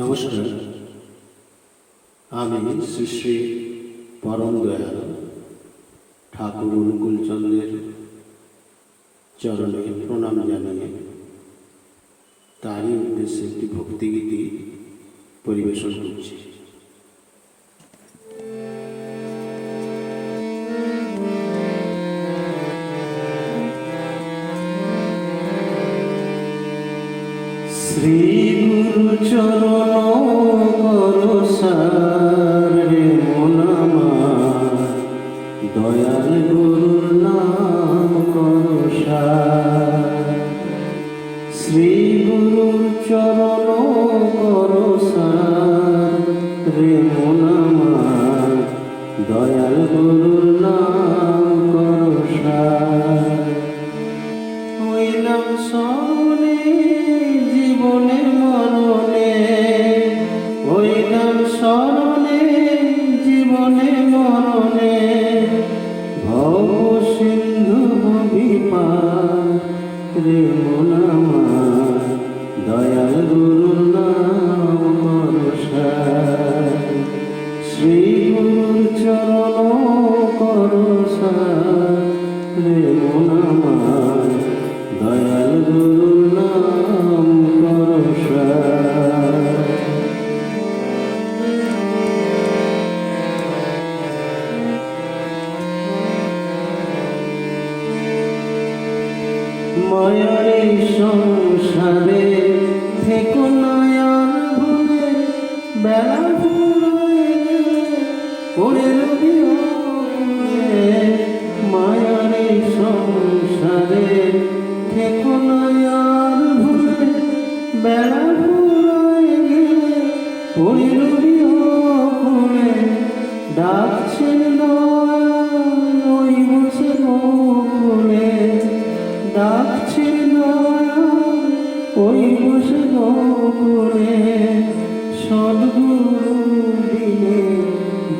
নমস্কার, আমি শ্রী শ্রী পরম দয়াল ঠাকুর অনুকূলচন্দ্রের চরণে প্রণাম জানিয়ে তারই উদ্দেশ্যে একটি ভক্তিগীতি পরিবেশন করছি। শ্রী গুরু চরণ করসারে মন আমার, দয়াল গুরুর নাম করসার। শ্রী গুরু চরণ করসারে মন আমার, দয়াল গুরুর নাম করসার। ওই নাম স্মরণে জীবনে মরণে, ওই নাম স্মরণে জীবনে মরণে, ভব সিন্ধু বিপার রে মন আমার, দয়াল গুরুর নাম করসার। শ্রী গুরুর চরণ করসার রে মন আমার, দয়াল গুরুর নাম করসার। মায়ার এই সংসারে থেকো নয়ার ভুলে, বেলা ফুরায় পড়ে রবি অকুলে। মায়ার এই সংসারে থেকো নয়ার ভুলে, বেলা ফুরায় গেলে পড়ে রবি অকুলে। ডাকছেন দয়াল ওই বসে গোকুলে, ডাকছেন দয়াল ওই বসে গোকুলে। সদ্গুরু দিনে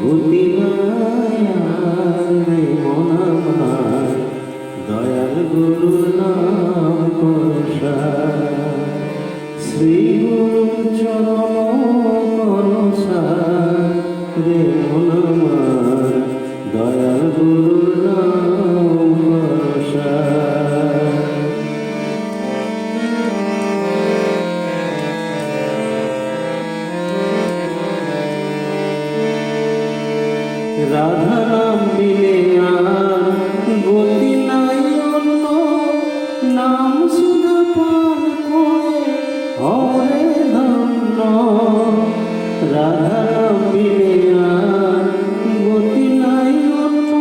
গতি নাই আর রে মন আমার, দয়াল গুরুর নাম করসার। শ্রী গুরুর চরণ করসার রে মন আমার, দয়াল গুরুর নাম করসার। রাধা নাম মিলে আর গতি নাই অন্য, নাম সুধা পান করে হরে ধন্য। রাধা নাম মিলে আর গতি নাই অন্য,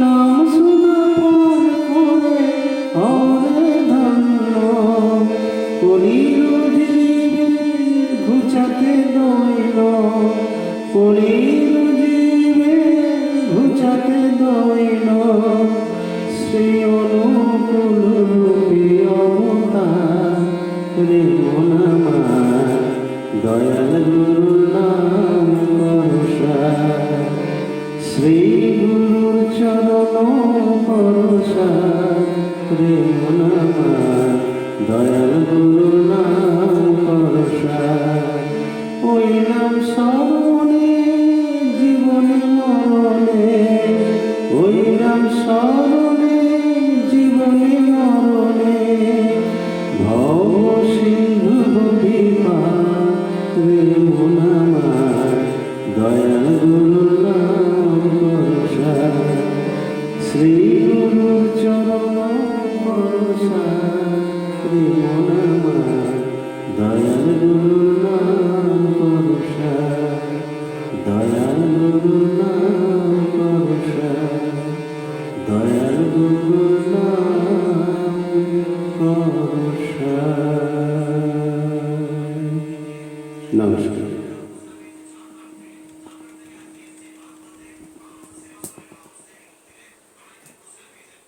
নাম সুধা পান করে হরে ধন্য। কলির জীবে ঘুচাতে দইল, কলির জীবে ঘুচাতে দইল। শ্রী অনুকূল রূপী অবতার রে মন আমার, দয়াল গুরুর নাম করসার। শ্রী গুরুর চরণ করসার রে মন আমার, দয়াল গুরু